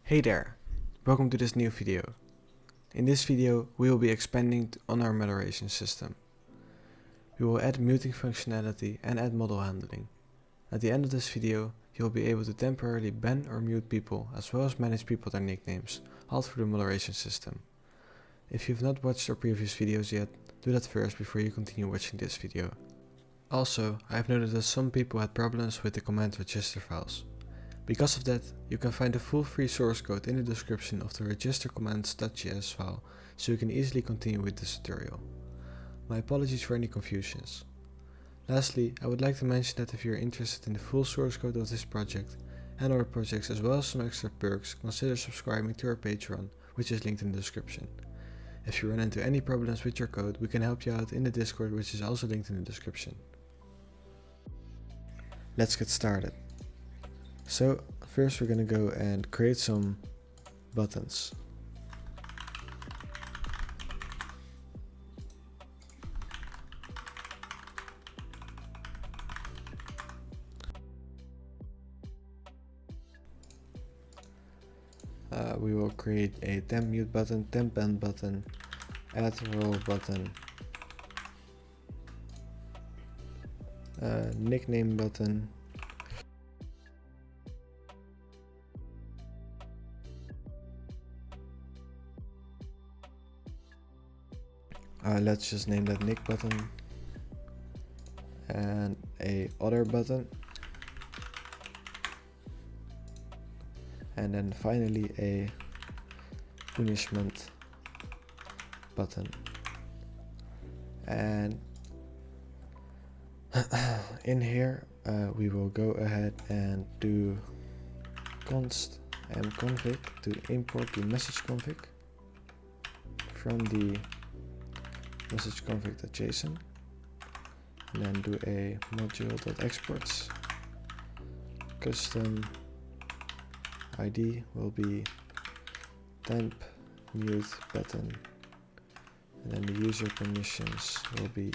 Hey there, welcome to this new video. In this video we will be expanding on our moderation system. We will add muting functionality and add model handling. At the end of this video you will be able to temporarily ban or mute people as well as manage people their nicknames, all through the moderation system. If you have not watched our previous videos yet, do that first before you continue watching this video. Also, I have noted that some people had problems with the command register files. Because of that, you can find the full free source code in the description of the registercommands.js file, so you can easily continue with this tutorial. My apologies for any confusions. Lastly, I would like to mention that if you are interested in the full source code of this project and our projects as well as some extra perks, consider subscribing to our Patreon, which is linked in the description. If you run into any problems with your code, we can help you out in the Discord, which is also linked in the description. Let's get started. So first we're going to go and create some buttons. We will create a tempMute button, tempBan button, addRoleBtn, nickname button, let's just name that nick button, and a other button, and then finally a punishment button. And in here we will go ahead and do const mconfig to import the message config from the message config.json, and then do a module.exports. Custom ID will be tempMuteBtn, and then the user permissions will be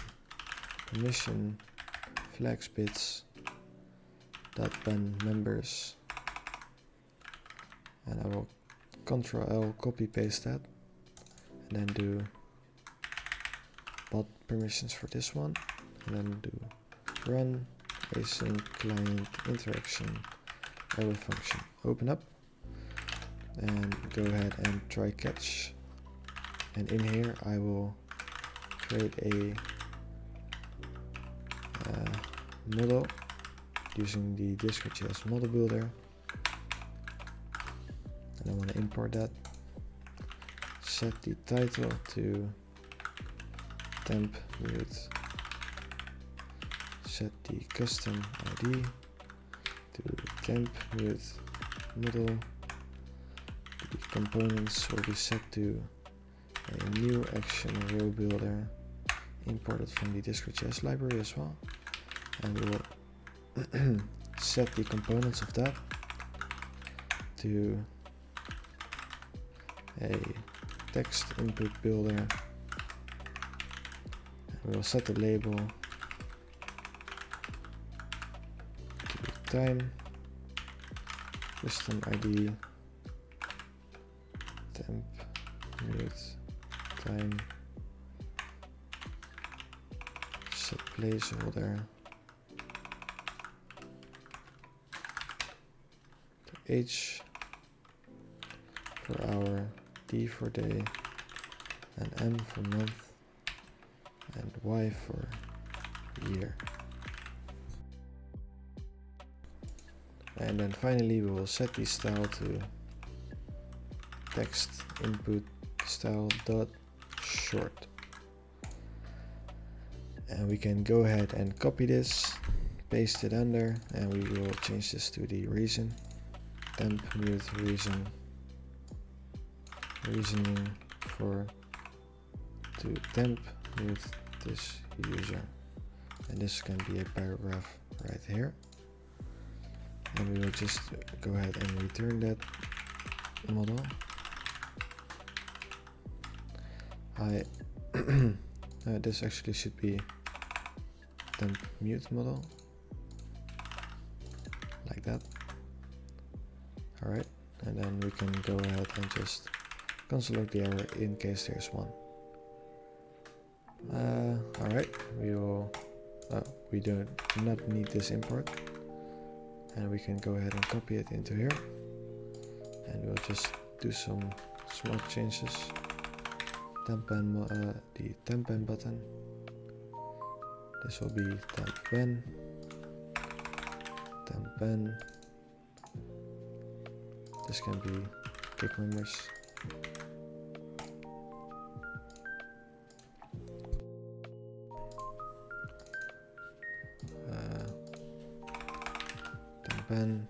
permission flags bits .ban members, and I will Ctrl-L copy paste that, and then do bot permissions for this one, and then do run async client interaction error function. Open up and go ahead and try catch, and in here I will create a model using the Discord.js model builder, and I want to import that. Set the title to tempMute, set the custom ID to tempMuteModal. The components will be set to a new action row builder imported from the Discord.js library as well, and we will set the components of that to a text input builder. We will set the label to time, custom ID, tempMute time, set placeholder to H for hour, D for day, and M for month, and Y for year. And then finally we will set the style to text input style dot short, and we can go ahead and copy this, paste it under, and we will change this to the reason, tempMute reasoning for to tempMute this user, and this can be a paragraph right here, and we will just go ahead and return that model. This actually should be tempMuteModal, like that. Alright, and then we can go ahead and just console log the error in case there's one. Alright, we do not need this import, and we can go ahead and copy it into here, and we'll just do some small changes. The tempBan button, this will be tempBan, tempBan, this can be getMembers. TempBan,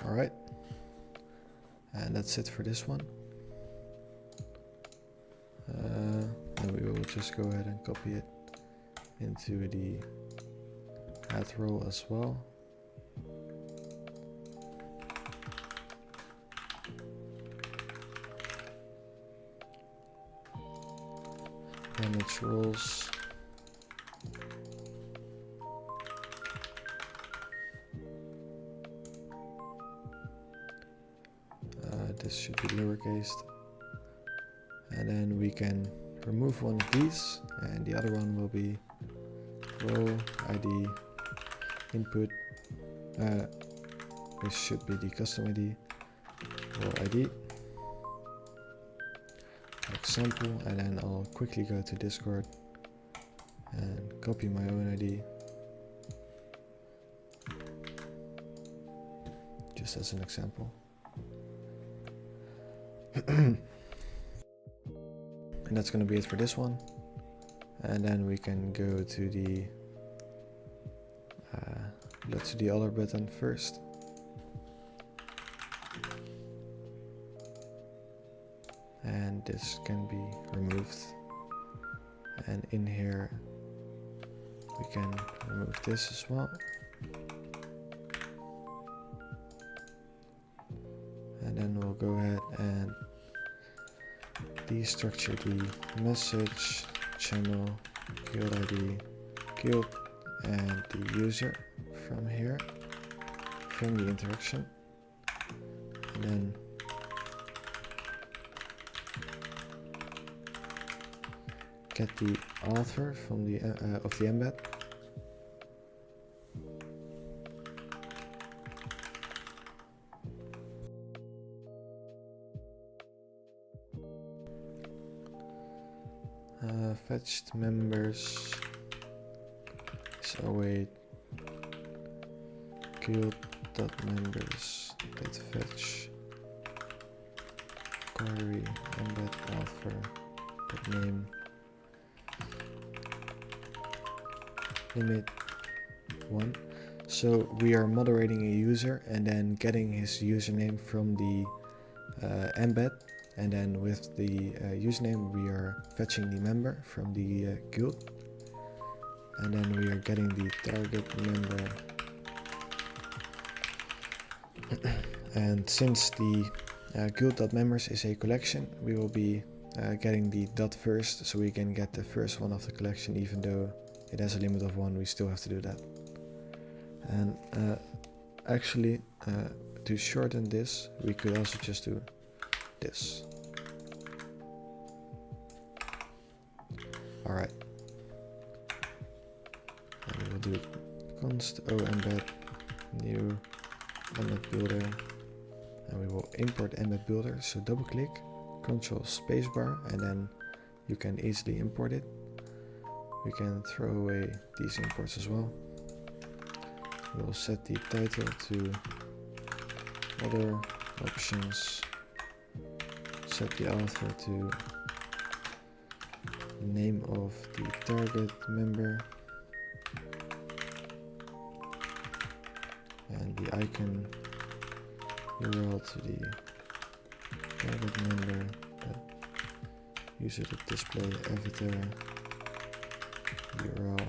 alright, and that's it for this one. And we will just go ahead and copy it into the addRole as well. Manage roles. This should be lowercase, and then we can remove one of these, and the other one will be role ID input. This should be the custom ID, role ID, example, and then I'll quickly go to Discord and copy my own ID, just as an example. And that's going to be it for this one, and then we can go to the let's do the other button first. And this can be removed, and in here we can remove this as well, and then we'll go ahead and destructure the message, channel, guild ID, guild, and the user from here, from the interaction, and then get the author from the of the embed, fetched members, so await guild.members.fetch query embed author.name limit 1. So we are moderating a user and then getting his username from the embed, and then with the username we are fetching the member from the guild, and then we are getting the target member. And since the guild.members is a collection, we will be getting the dot first, so we can get the first one of the collection. Even though it has a limit of 1, we still have to do that. And actually, to shorten this, we could also just do this. Alright. And we will do const o embed new embed builder, and we will import embed builder. So double click, control spacebar, and then you can easily import it. We can throw away these imports as well. We will set the title to other options, set the author to the name of the target member, and the icon URL to the target member, user to display avatar URL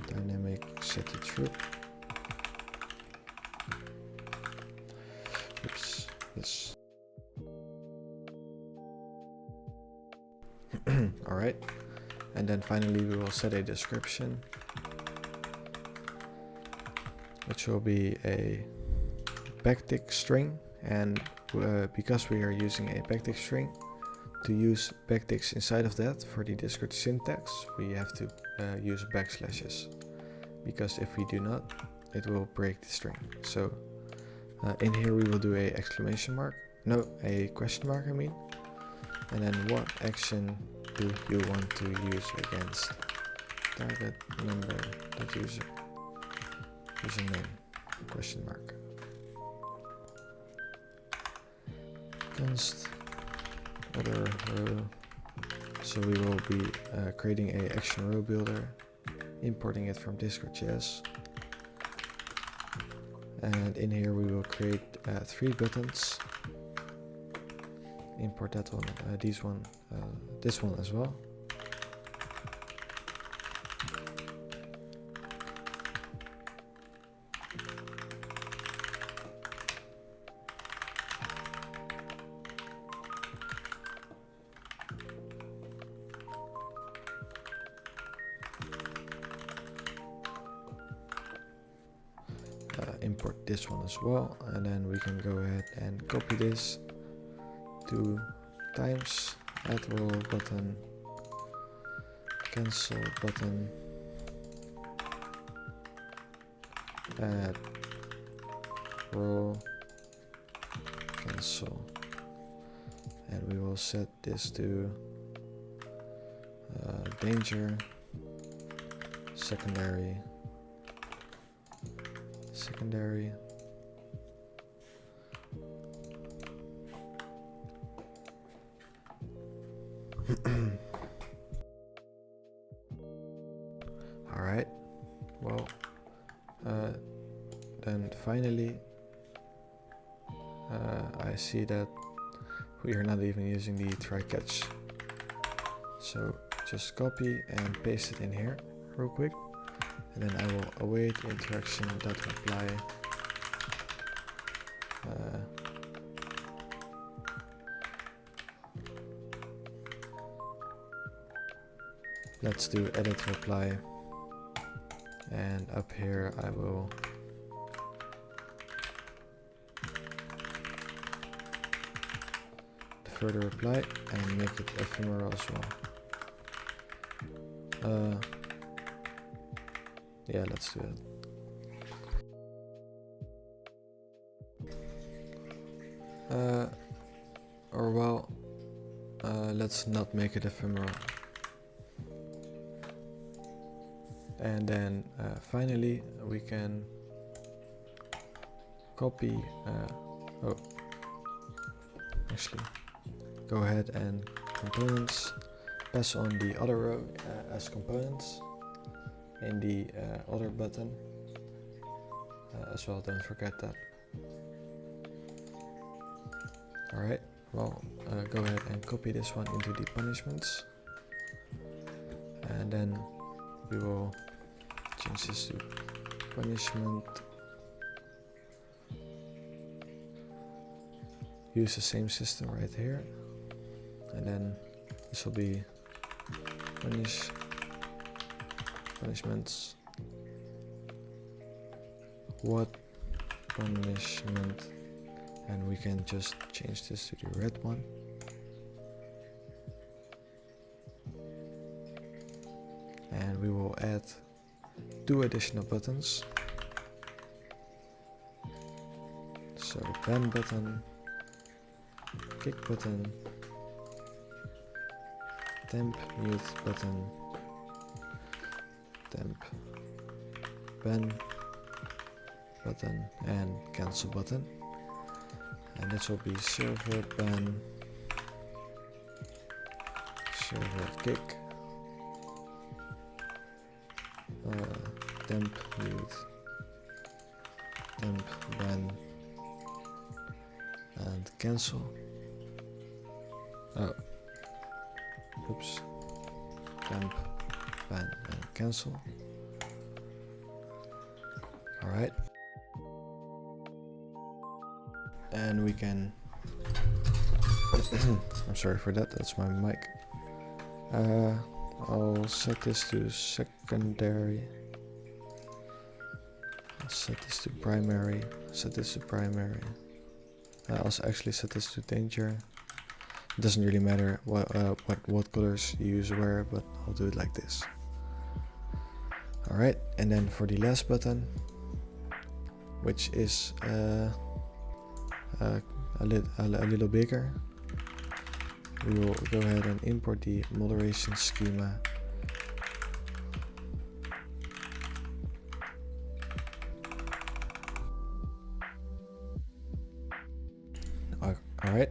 dynamic set to true. Oops, yes. Alright, and then finally we will set a description, which will be a backtick string, and because we are using a backtick string, to use backticks inside of that for the Discord syntax, we have to use backslashes, because if we do not, it will break the string. So in here we will do a exclamation mark, no, a question mark I mean, and then what action do you want to use against target number dot user username question mark against other row. So we will be creating a action row builder, importing it from Discord.js, and in here we will create 3 buttons. Import that one, this one as well. Import this one as well, and then we can go ahead and copy this 2 times, addRoleButton, cancel button, add role, cancel, and we will set this to danger, secondary, Alright, well, then finally I see that we are not even using the try catch, so just copy and paste it in here real quick, and then I will await interaction.reply let's do edit reply, and up here I will further reply and make it ephemeral as well. Yeah, let's do it. Let's not make it ephemeral. And then finally we can copy, go ahead and components, pass on the other row as components in the other button as well, don't forget that. Alright, well, go ahead and copy this one into the punishments, and then we will change this to punishment, use the same system right here, and then this will be punishments, what punishment, and we can just change this to the red one. And we will add 2 additional buttons. So the ban button, kick button, temp mute button, temp ban button, and cancel button. And this will be server ban, server kick, temp mute, temp ban, and cancel. Temp ban and cancel. Alright. And we can I'm sorry for that, that's my mic. I'll set this to secondary. I'll set this to primary. Set this to primary. I'll actually set this to danger. It doesn't really matter what colors you use where, but I'll do it like this. Alright, and then for the last button, which is a little bigger, we will go ahead and import the moderation schema. Alright,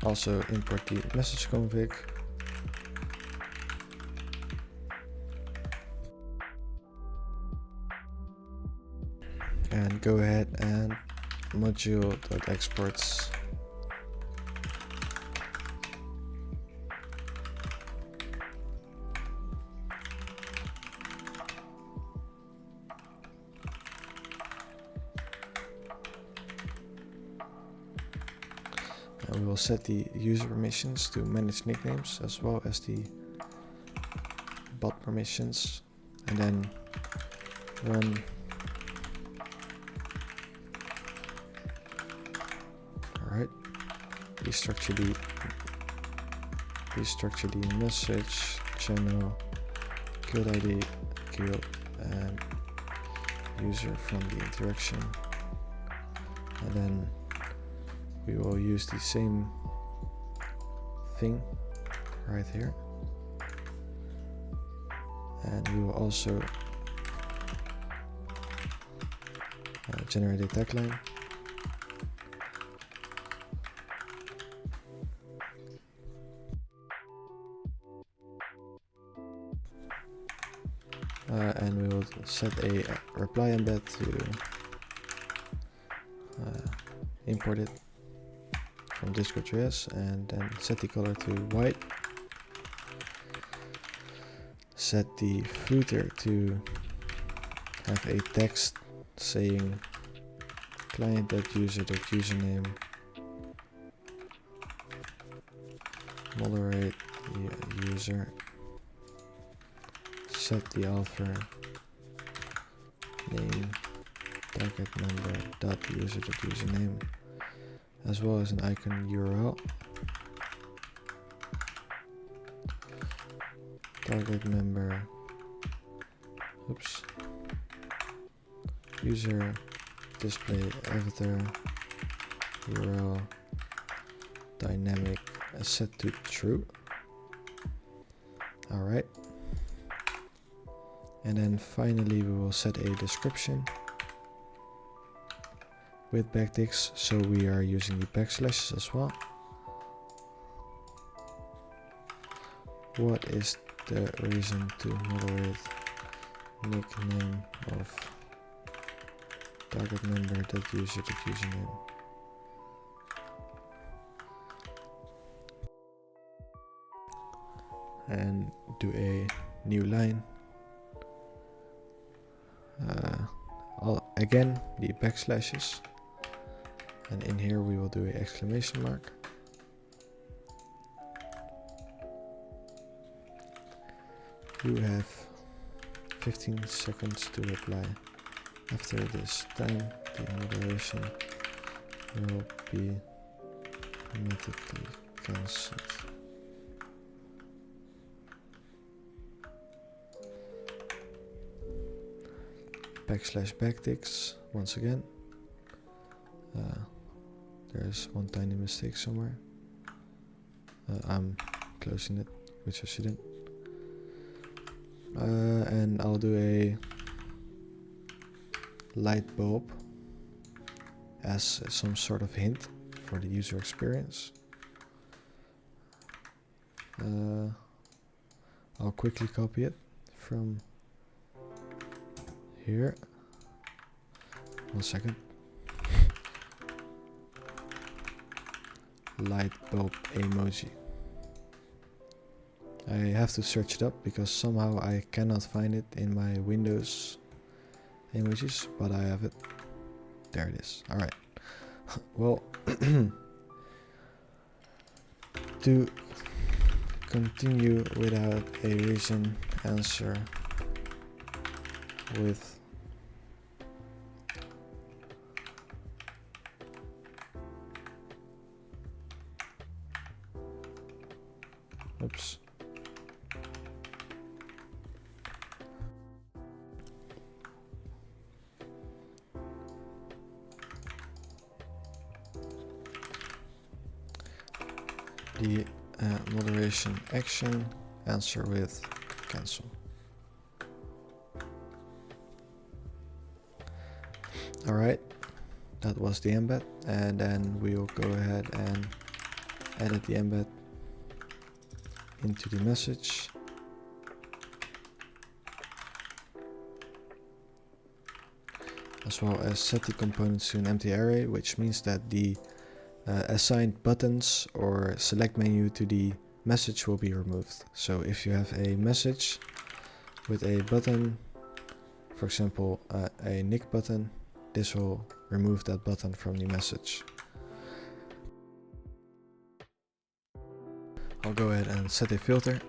also import the message config. And go ahead and module.exports. And we will set the user permissions to manage nicknames as well as the bot permissions, and then run. Alright, restructure the message channel, guild ID, guild, and user from the interaction, and then we will use the same thing right here, and we will also generate a tagline. And we will set a reply embed to import it from Discord.js, and then set the color to white. Set the footer to have a text saying client.user.username, moderate user. Set the author name target member.user.username, as well as an icon URL. Target member, user display avatar URL dynamic set to true. Alright. And then finally we will set a description with backticks, so we are using the backslashes as well. What is the reason to moderate nickname of target member.user.username? And do a new line. Again, the backslashes, and in here we will do an exclamation mark. You have 15 seconds to reply. After this time, the moderation will be automatically cancelled. /backticks once again. There's one tiny mistake somewhere. I'm closing it, which I shouldn't. And I'll do a light bulb as some sort of hint for the user experience. I'll quickly copy it from here. 1 second. Light bulb emoji. I have to search it up because somehow I cannot find it in my Windows emojis, but I have it. There it is. Alright. Well, to continue without a reason, answer with oops. The moderation action, answer with cancel. Alright, that was the embed, and then we'll go ahead and edit the embed into the message. As well as set the components to an empty array, which means that the assigned buttons or select menu to the message will be removed. So if you have a message with a button, for example a nick button, this will remove that button from the message. I'll go ahead and set a filter.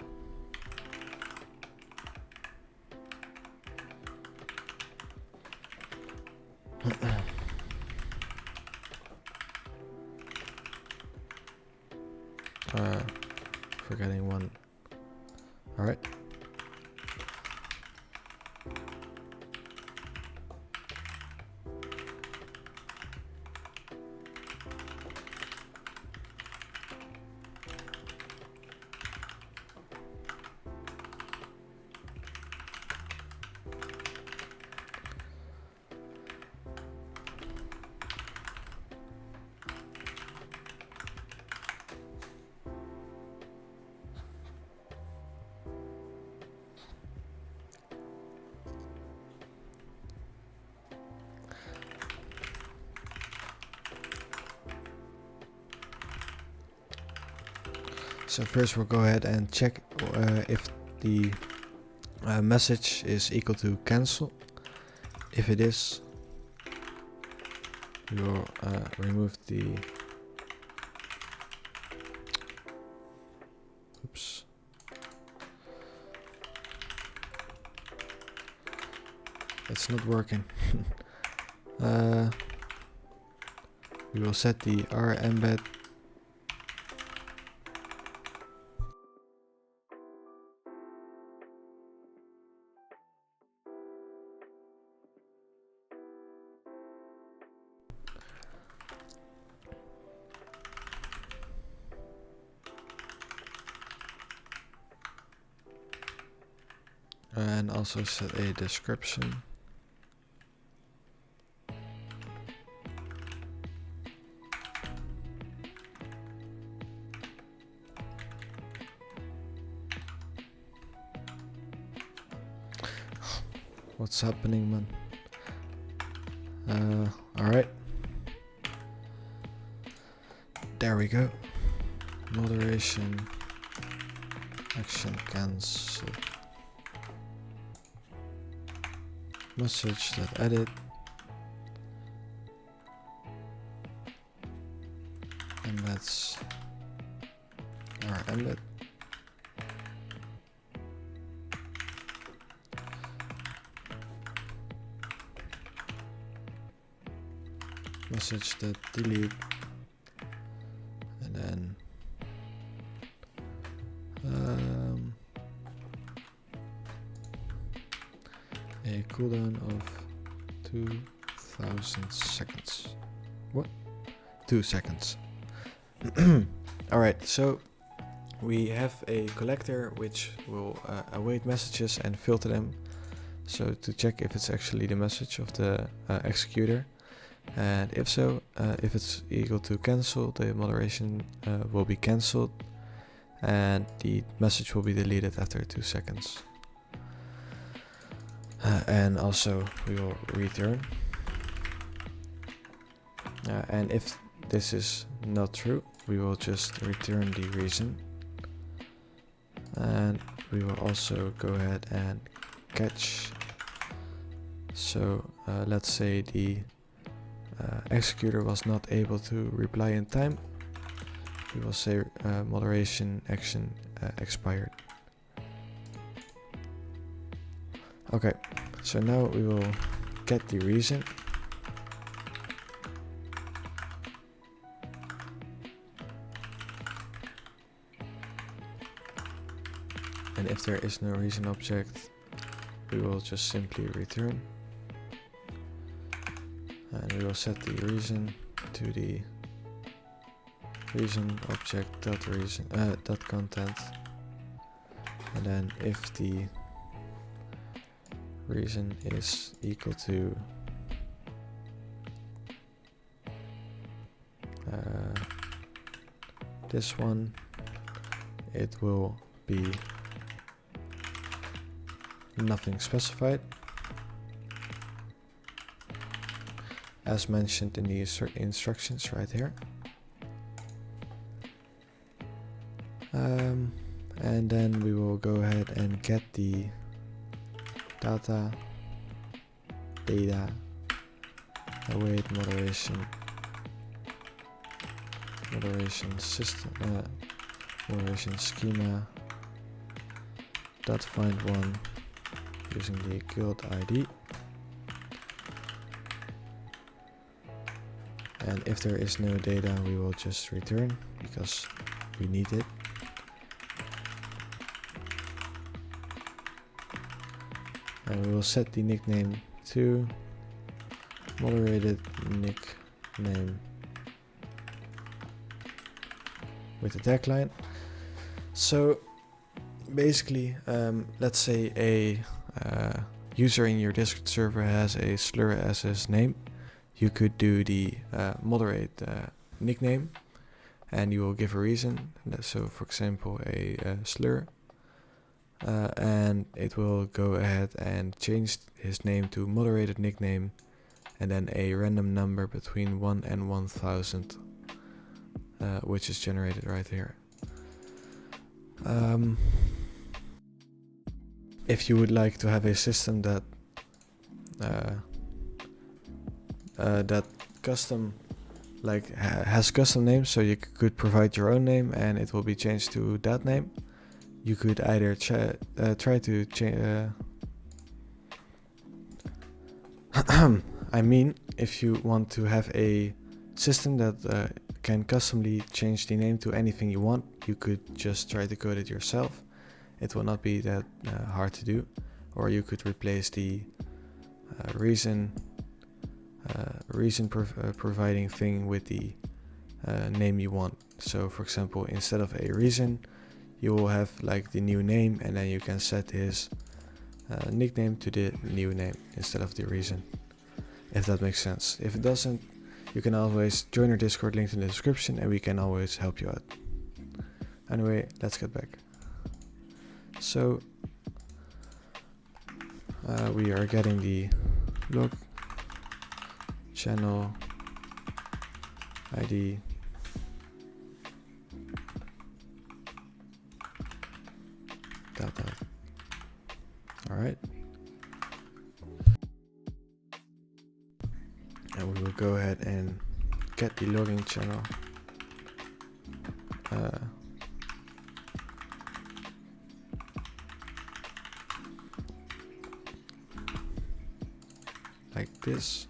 Forgetting one. Alright. So first we'll go ahead and check if the message is equal to cancel. If it is, we will remove the oops. It's not working. We will set the R embed and also set a description. What's happening, man? Alright. There we go. Moderation action cancel. Message that edit. And that's our embed. Message that delete, and then a cooldown of 2000 seconds. What? 2 seconds. Alright, so we have a collector which will await messages and filter them. So to check if it's actually the message of the executor. And if so, if it's equal to cancel, the moderation will be cancelled and the message will be deleted after 2 seconds. And also we will return. And if this is not true, we will just return the reason. And we will also go ahead and catch. So let's say the executor was not able to reply in time. We will say moderation action expired. Okay, so now we will get the reason. And if there is no reason object, we will just simply return. And we will set the reason to the reason object dot reason dot content. And then if the reason is equal to this one, it will be nothing specified, as mentioned in the instructions right here. And then we will go ahead and get the data await moderation system moderation schema dot find one using the guild ID. And if there is no data, we will just return because we need it. And we will set the nickname to moderated nickname with the tagline. So basically, let's say a user in your Discord server has a slur as his name. You could do the moderate nickname, and you will give a reason. So for example, a slur. And it will go ahead and change his name to moderated nickname, and then a random number between 1 and 1000, which is generated right here. If you would like to have a system that custom has custom names, so you could provide your own name and it will be changed to that name. You could either try to change. I mean, if you want to have a system that can customly change the name to anything you want, you could just try to code it yourself. It will not be that hard to do. Or you could replace the reason providing thing with the name you want. So for example, instead of a reason, you will have like the new name, and then you can set his nickname to the new name instead of the reason, if that makes sense. If it doesn't, you can always join our Discord, linked in the description, and we can always help you out. Anyway, let's get back. So we are getting the log channel ID data. Alright. And we will go ahead and get the logging channel. Like this.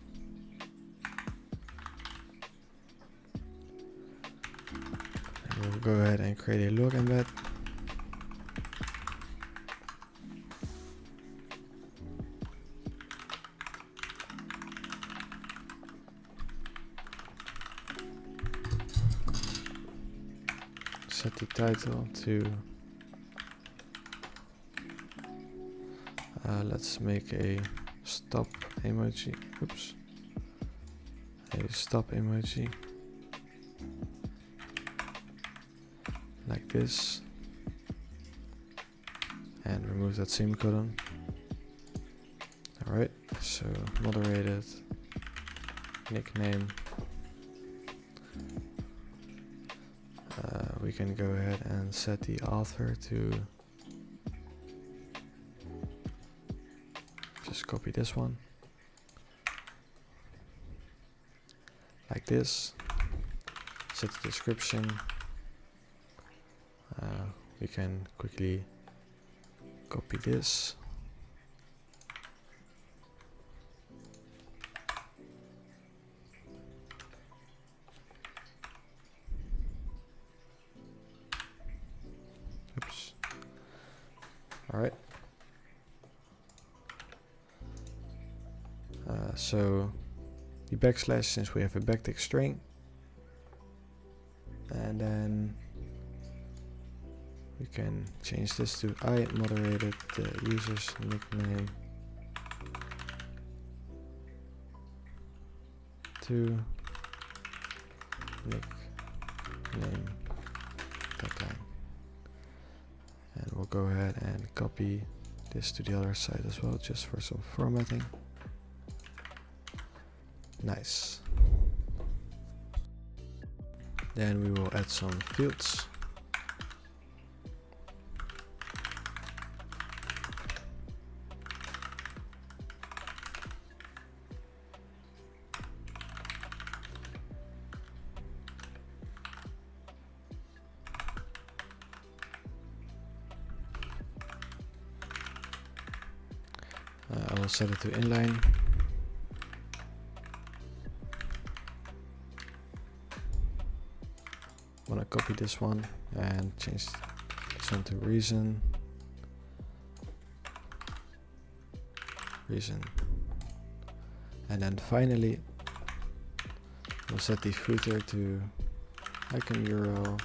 And we'll go ahead and create a log embed. Set the title to let's make a stop emoji. Oops. A stop emoji. Like this. And remove that semicolon. Alright, so moderated nickname. We can go ahead and set the author to just copy this one like this. Set the description. we can quickly copy this. Oops. Alright. So the backslash, since we have a backtick string, and then we can change this to I moderated the user's nickname to nickname deadline. And we'll go ahead and copy this to the other side as well, just for some formatting. Nice. Then we will add some fields. I will set it to inline. I'm gonna copy this one and change this one to reason. And then finally we'll set the footer to icon URL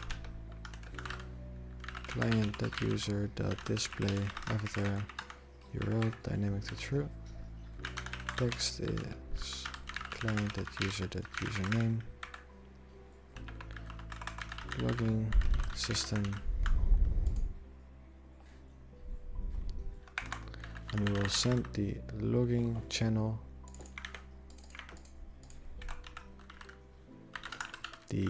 client.user.display avatar URL dynamic to true. Text is client.user.username. Logging system, and we will send the logging channel the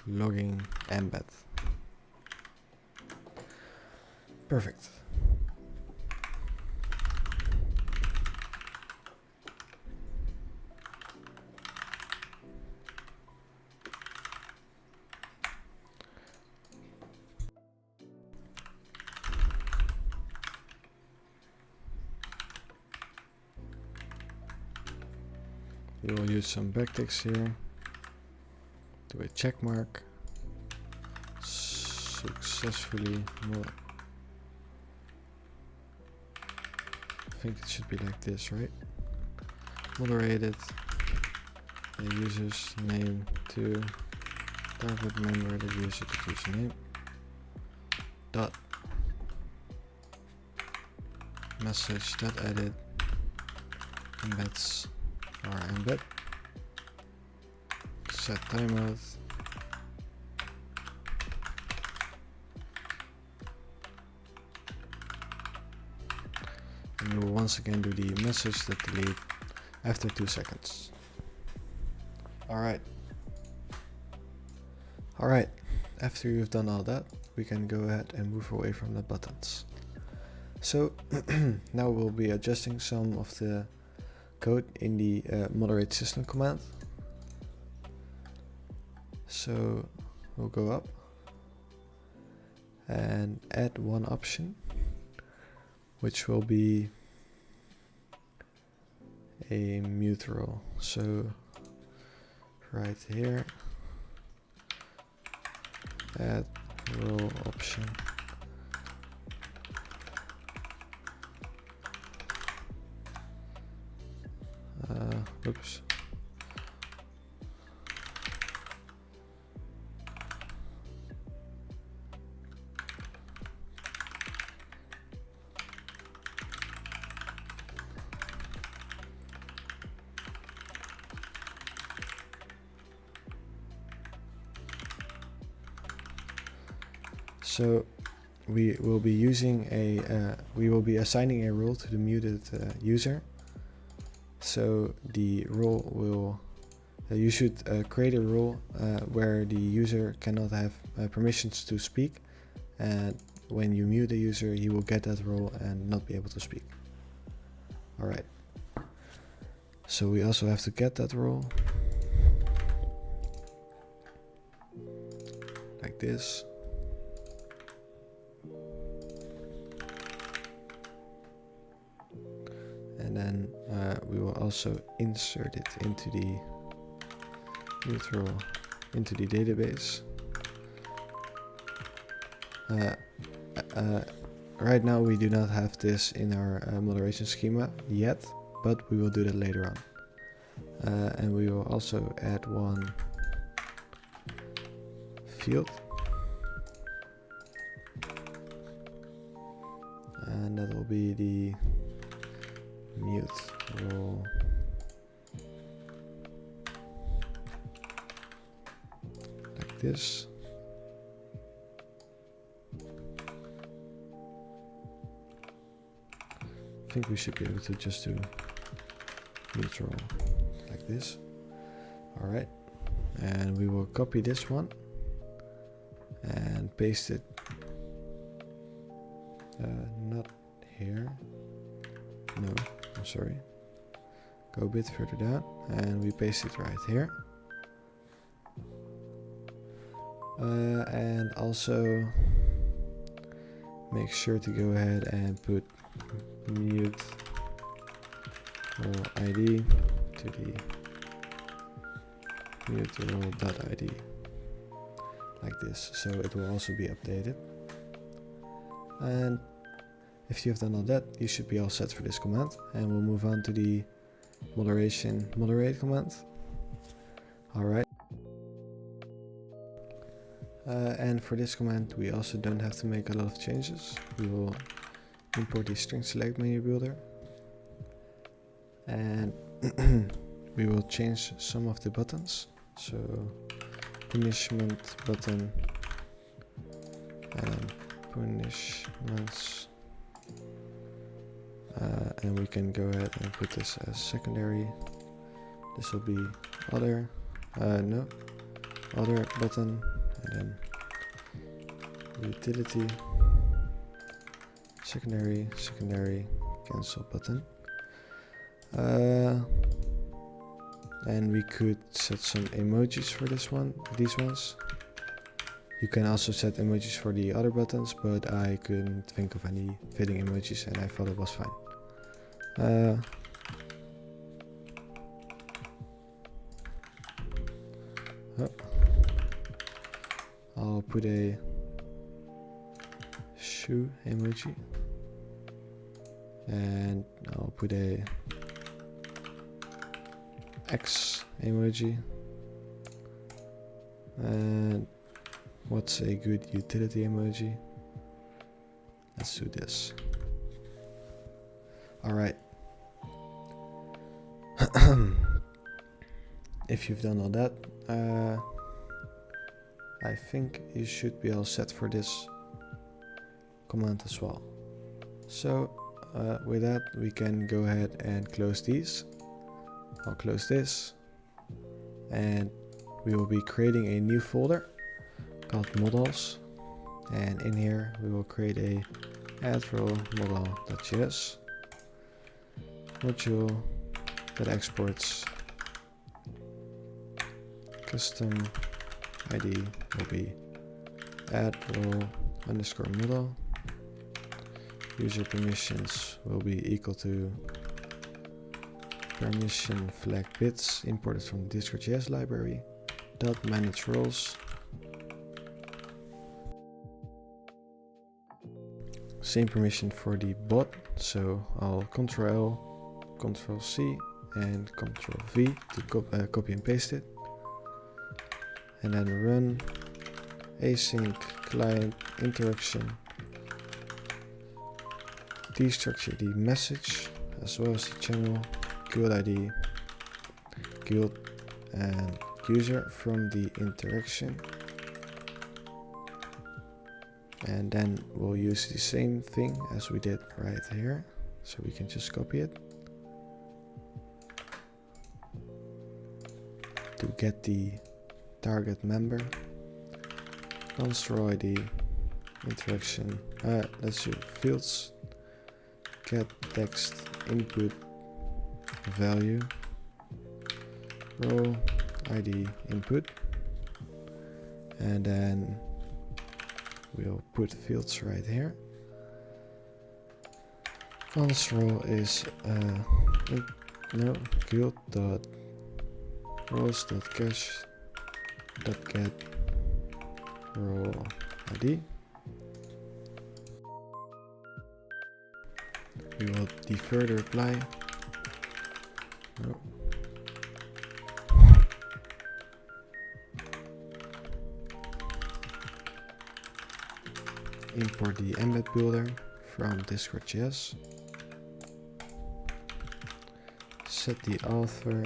logging embed. Perfect. We will use some backticks here. Do a check mark. Successfully. I think it should be like this, right? Moderated the user's name to private member the username dot message that edit embeds our embed, set timeout, and we will once again do the message that delete after 2 seconds. Alright, after you've done all that, we can go ahead and move away from the buttons. So now we'll be adjusting some of the code in the moderate system command. So we'll go up and add one option, which will be a mute role. So right here, add role option. Oops. So we will be using we will be assigning a role to the muted user. So the role will, you should create a role where the user cannot have permissions to speak, and when you mute the user, he will get that role and not be able to speak. Alright, so we also have to get that role like this. And then we will also insert it into the into the database. Right now we do not have this in our moderation schema yet, but we will do that later on. And we will also add one field, and that will be the mute role like this. I think we should be able to just do mute role like this. Alright, and we will copy this one and paste it not here, no, I'm sorry, go a bit further down, and we paste it right here. And also make sure to go ahead and put mute role ID to the mute role.id like this, so it will also be updated. And if you have done all that, you should be all set for this command, and we'll move on to the moderate command. Alright. And for this command we also don't have to make a lot of changes. We will import the string select menu builder, and we will change some of the buttons. So punishment button and punishments, and we can go ahead and put this as secondary. This will be other button, and then utility secondary cancel button. And we could set some emojis for these ones. You can also set emojis for the other buttons, but I couldn't think of any fitting emojis and I thought it was fine. I'll put a shoe emoji, and I'll put a X emoji. And what's a good utility emoji? Let's do this. Alright. If you've done all that, I think you should be all set for this command as well. So with that, we can go ahead and close these. I'll close this, and we will be creating a new folder called models, and in here we will create a addRoleModal.js module that exports custom ID will be addRoleModal. User permissions will be equal to permission flag bits imported from the Discord.js library .manage roles. Same permission for the bot, so I'll Ctrl L, Ctrl C and Ctrl V to copy and paste it, and then run async client interaction, destructure the message as well as the channel, guild ID, guild and user from the interaction, and then we'll use the same thing as we did right here, so we can just copy it to get the target member, destroy the interaction, let's do fields, get text input value, role ID input, and then we'll put fields right here. Console is field dot roles dot cache dot get role ID. We will defer the reply. No. Import the embed builder from Discord.js. Set the author.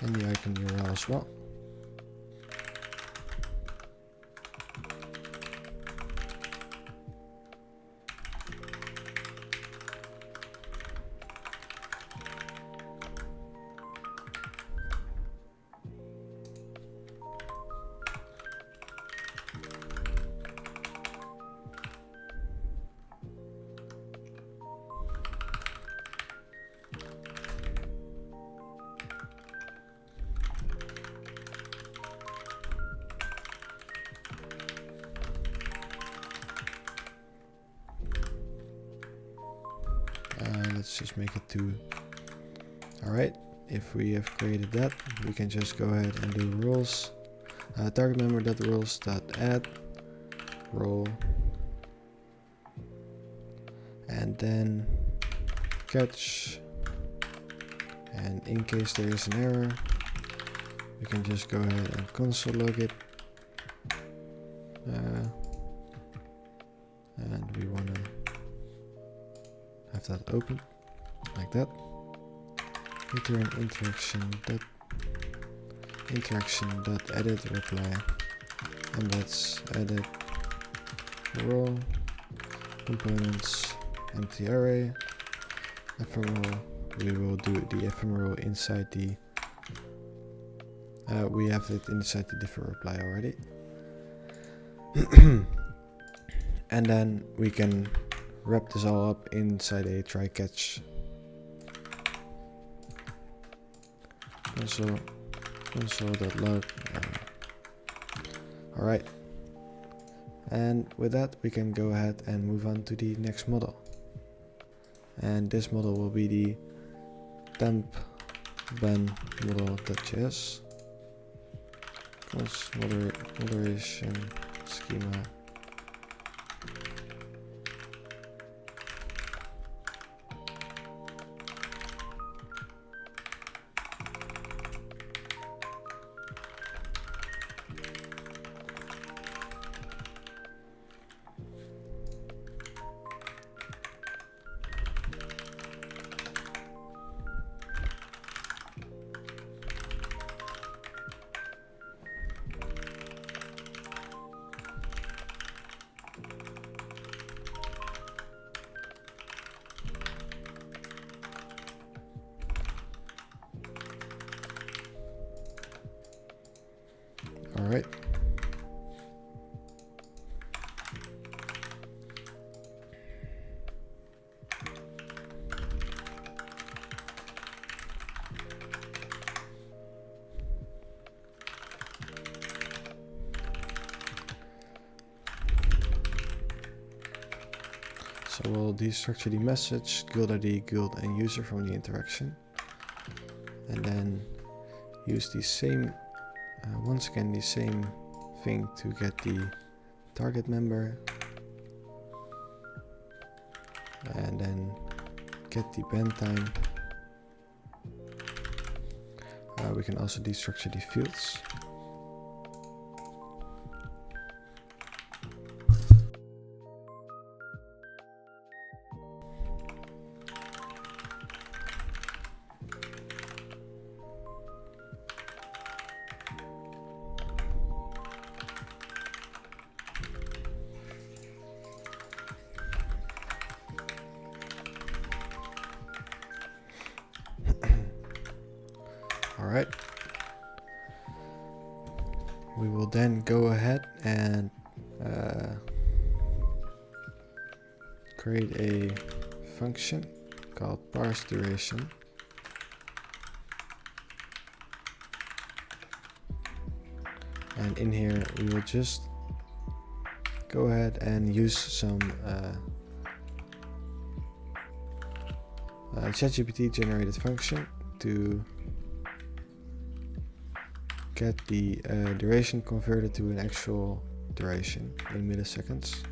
And the icon URL as well. Let's just make it 2. Alright, if we have created that, we can just go ahead and do roles. Target member.roles.add role, and then catch. And in case there is an error, we can just go ahead and console log it. And we want to have that open like that. Return interaction.edit reply, and that's edit role components empty array ephemeral. We will do the ephemeral inside the we have it inside the differ reply already. And then we can wrap this all up inside a try catch. Console.log. Alright. And with that, we can go ahead and move on to the next model. And this model will be the tempBanModal.js. Moderation schema. Alright. So we'll destructure the message, guild ID, guild, and user from the interaction. And then use the same once again the same thing to get the target member, and then get the band time. We can also destructure the fields. Alright, we will then go ahead and create a function called parseDuration. And in here we will just go ahead and use some ChatGPT generated function to get the duration converted to an actual duration in milliseconds.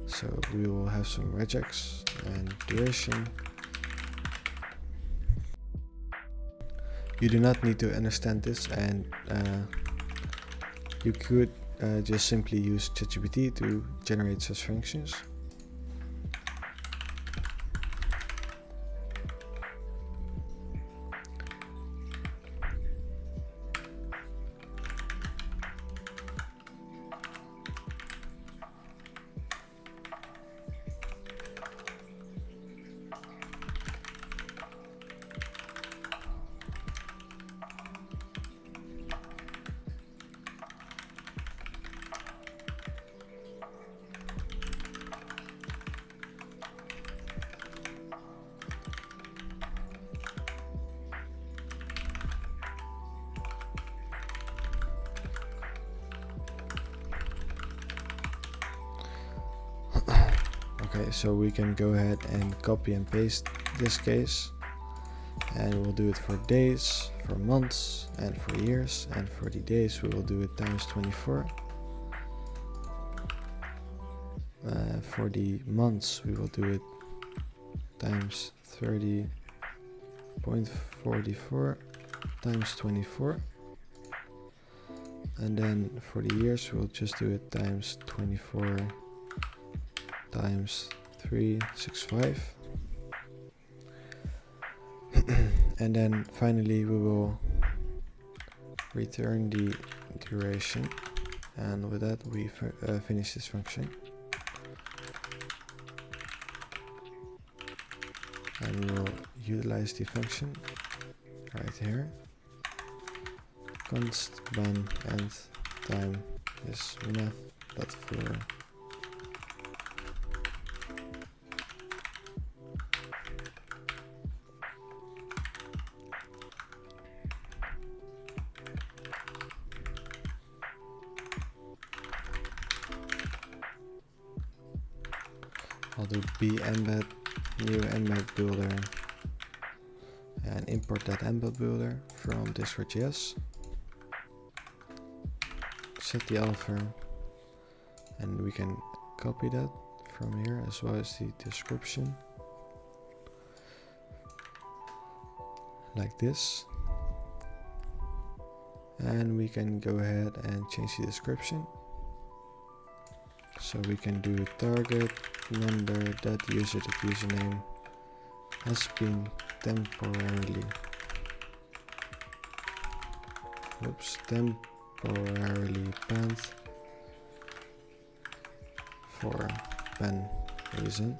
So we will have some regex and duration. You do not need to understand this, and you could just simply use ChatGPT to generate such functions. Okay, so we can go ahead and copy and paste this case, and we'll do it for days, for months, and for years. And for the days we will do it times 24. For the months we will do it times 30.44 times 24. And then for the years we'll just do it times 24 times 365. And then finally we will return the duration, and with that we finish this function. And we will utilize the function right here. Const ban end time is math.for I'll do bembed new embed builder and import that embed builder from Discord.js. Set the author, and we can copy that from here as well as the description, like this. And we can go ahead and change the description. So we can do target member.user.username has been temporarily banned for ban reason.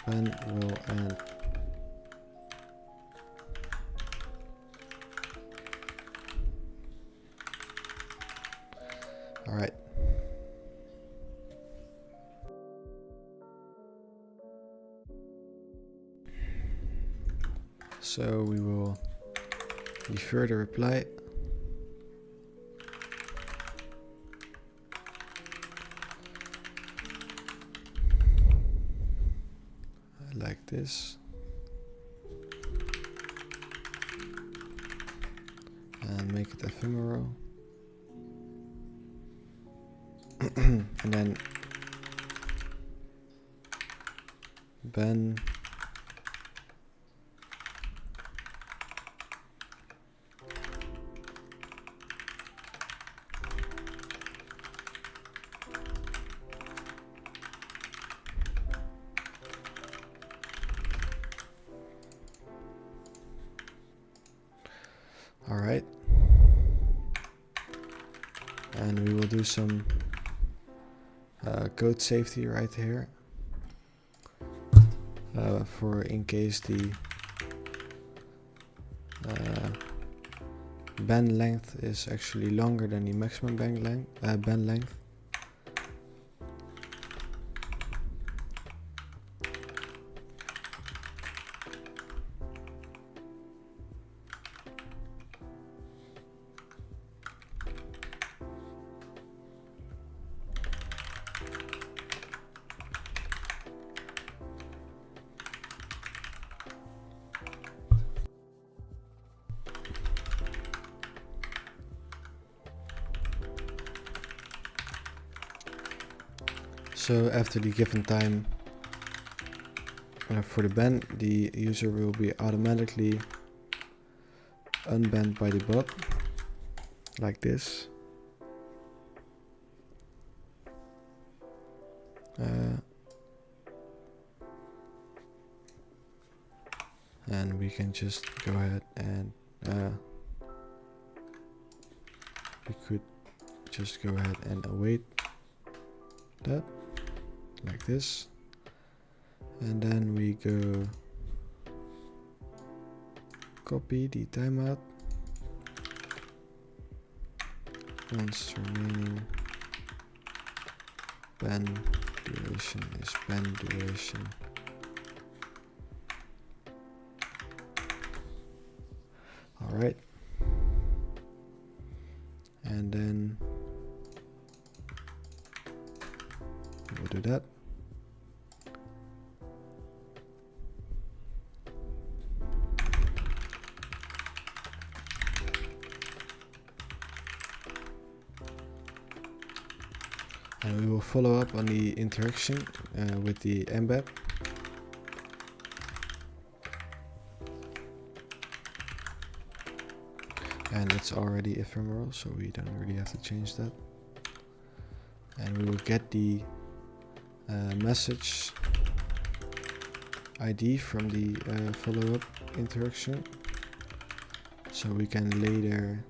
Ban will end Alright. So we will defer the reply. Like this. And make it ephemeral. And then ban Alright, and we will do some code safety right here for in case the band length is actually longer than the maximum band length. So after the given time for the band, the user will be automatically unbanned by the bot, like this. And we can just go ahead and we could just go ahead and await that, like this, and then we go copy the timeout. Once remaining ban duration is ban duration. Alright, and then we'll do that. And we will follow up on the interaction with the embed. And it's already ephemeral, so we don't really have to change that. And we will get the message ID from the follow-up interaction, so we can later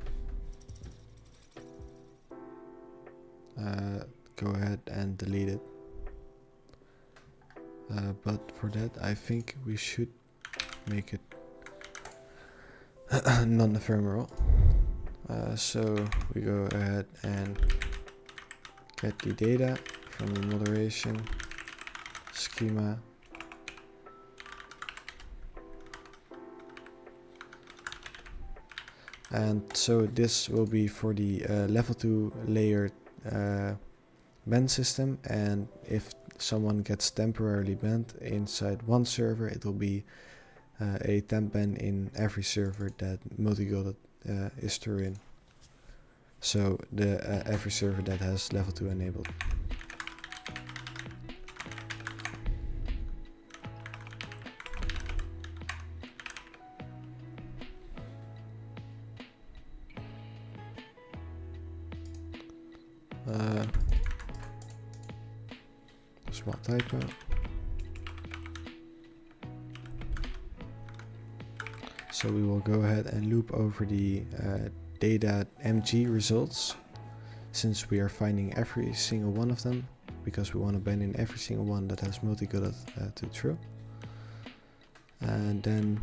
go ahead and delete it. But for that, I think we should make it non-ephemeral. So we go ahead and get the data from the moderation schema, and so this will be for the level 2 layered ban system, and if someone gets temporarily banned inside one server, it will be a temp ban in every server that multi-goded is through in. So the every server that has level 2 enabled. Small typo. So we will go ahead and loop over the data.mg results, since we are finding every single one of them, because we want to ban in every single one that has multi-goded to true. And then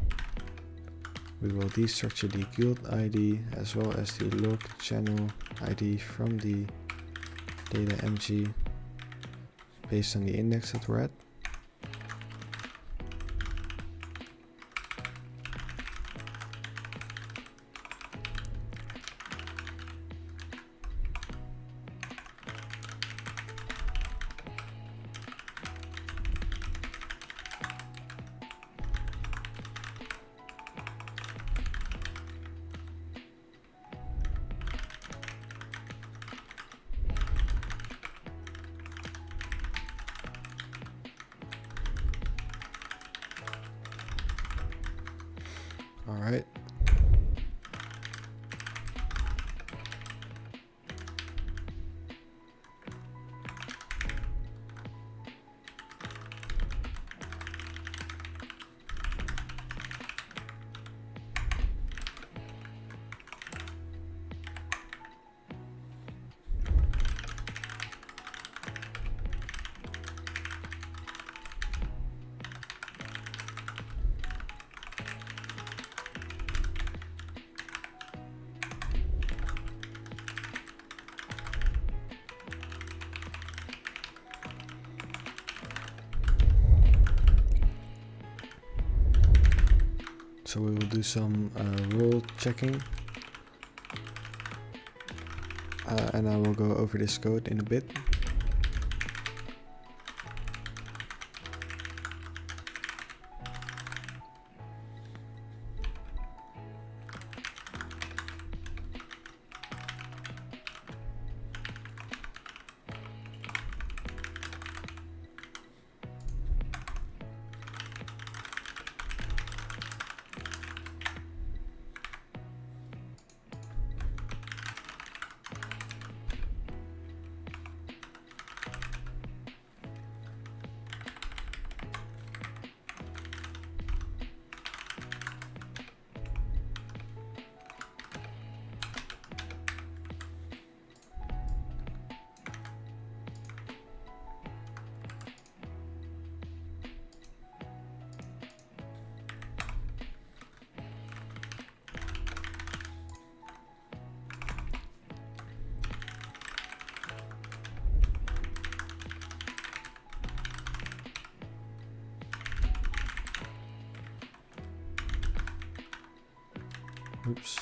we will destructure the guild ID as well as the log channel ID from the data.mg based on the index that we're at. All right. So we will do some role checking, and I will go over this code in a bit. Oops.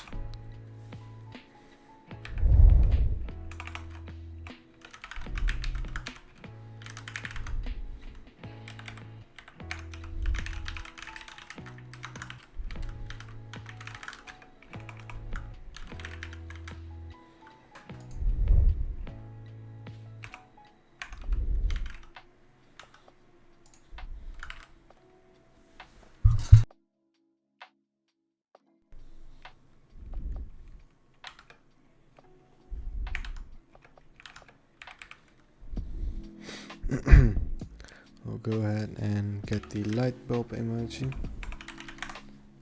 We'll go ahead and get the light bulb emoji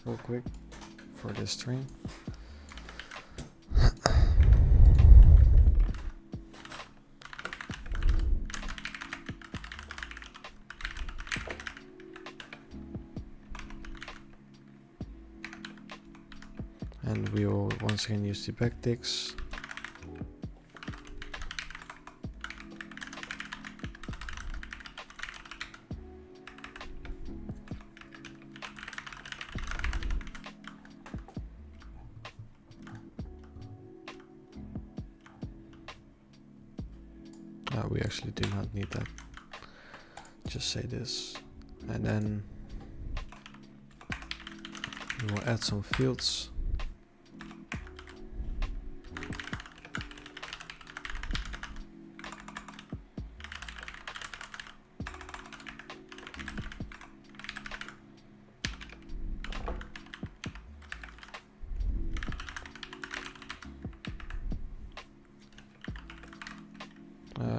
real quick for this string. And we will once again use the backticks. We actually do not need that. Just say this. And then we will add some fields.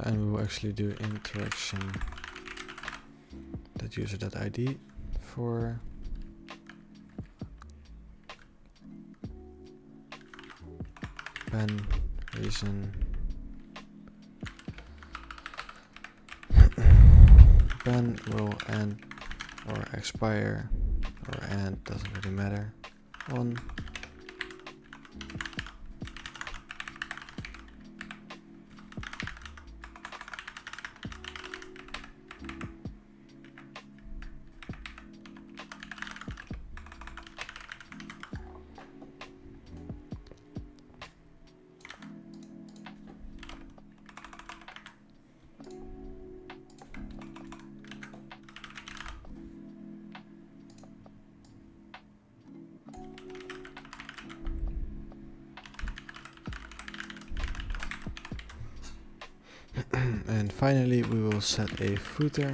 And we will actually do interaction that user.id for ban reason ban will end or expire or end, doesn't really matter, on and finally we will set a footer.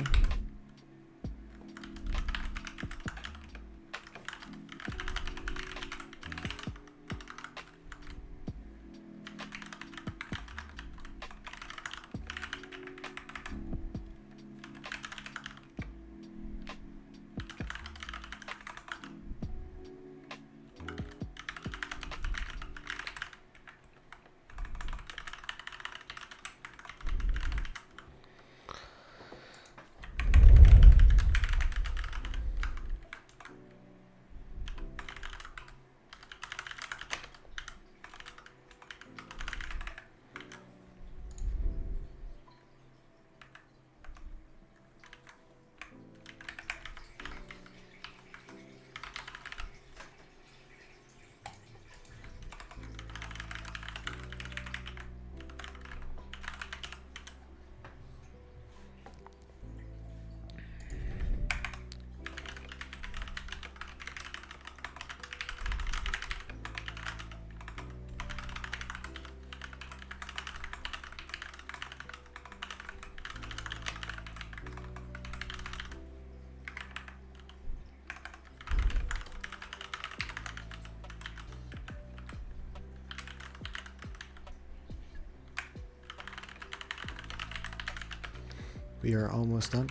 We are almost done.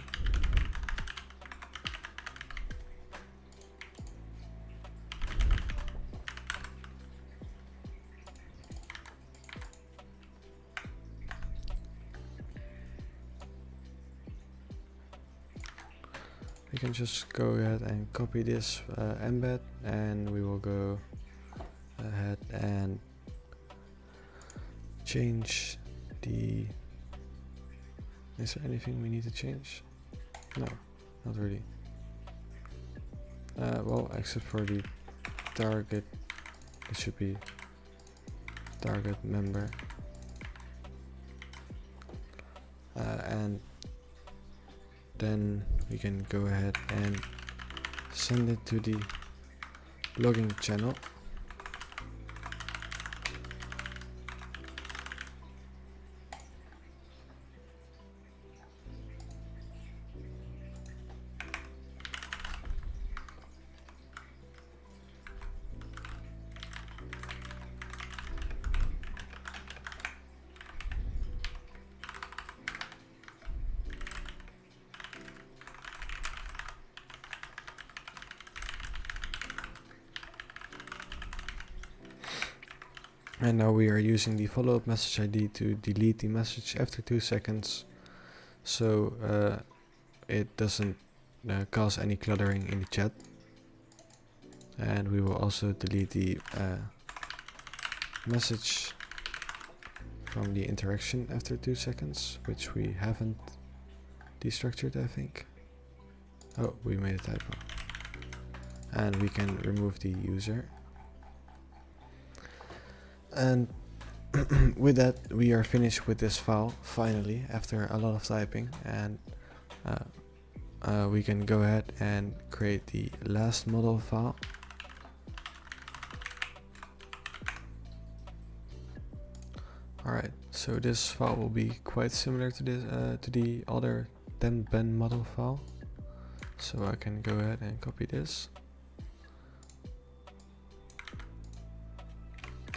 We can just go ahead and copy this embed, and we will go ahead and change the... Is there anything we need to change? No, not really. Well, except for the target, it should be target member. And then we can go ahead and send it to the blogging channel. And now we are using the follow-up message ID to delete the message after 2 seconds, so it doesn't cause any cluttering in the chat. And we will also delete the message from the interaction after 2 seconds, which we haven't destructured, I think. Oh, we made a typo. And we can remove the user. And with that, we are finished with this file finally, after a lot of typing. And we can go ahead and create the last model file. Alright, so this file will be quite similar to this to the other tempBanModal file. So I can go ahead and copy this.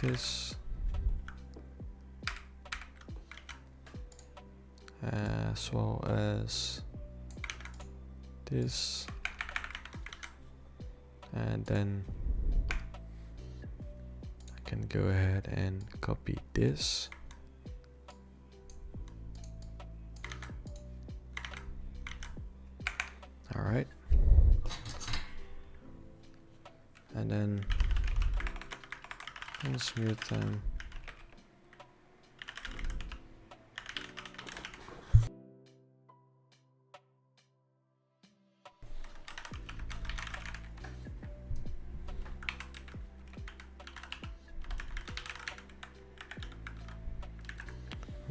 This. As well as this. And then I can go ahead and copy this. Alright. And then let's mute them.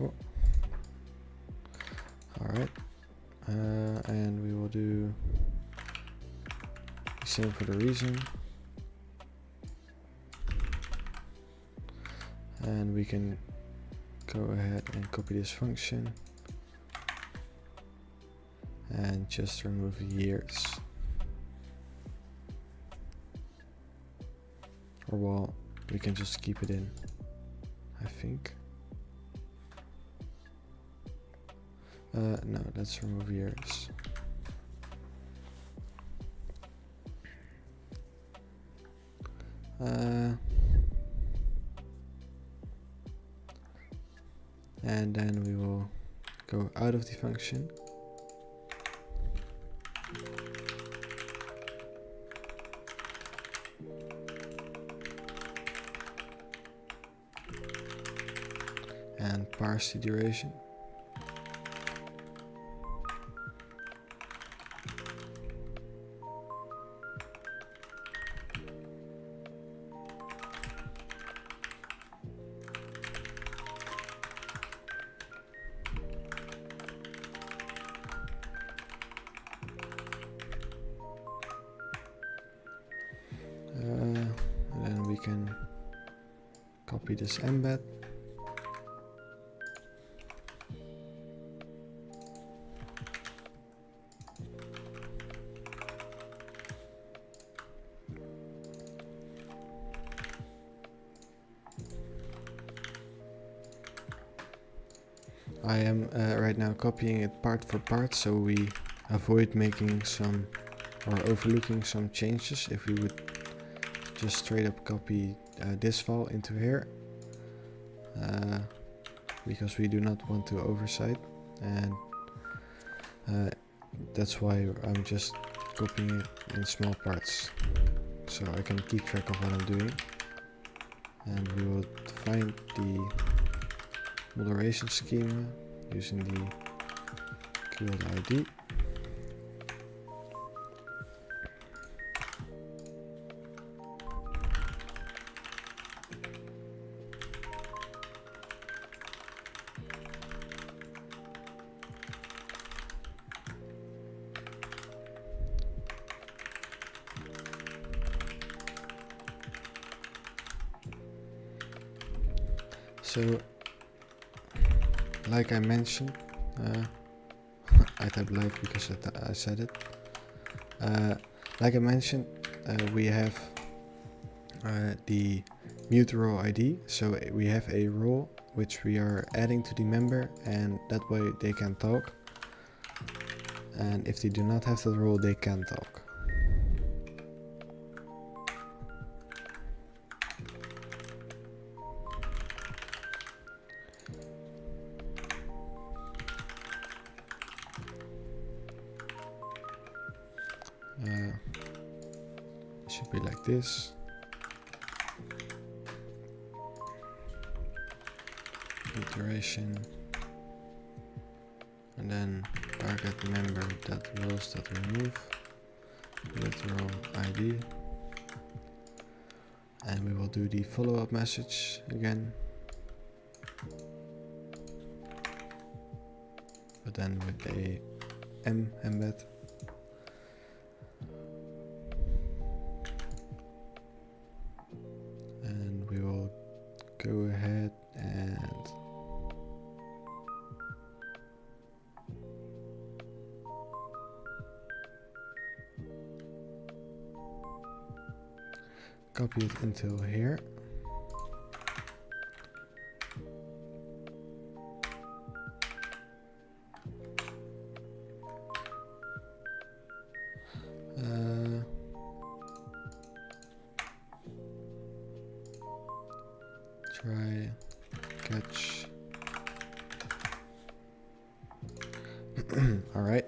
Oh. Alright. And we will do the same for the reason. And we can go ahead and copy this function and just remove years. Or well, we can just keep it in, I think. No, let's remove years. And then we will go out of the function. And parse the duration. And then we can copy this embed. I am right now copying it part for part, so we avoid making some or overlooking some changes. If we would just straight up copy this file into here, because we do not want to oversight, and that's why I'm just copying it in small parts so I can keep track of what I'm doing. And we will find the moderation schema using the guild ID. So, like I mentioned, I typed like because I said it. Like I mentioned, we have the mute role ID. So we have a role which we are adding to the member, and that way they can talk. And if they do not have that role, they can talk. It should be like this. Iteration, and then target member that roles that remove literal ID, and we will do the follow-up message again, but then with a embed. And we will go ahead and copy it until here. Try catch. All right.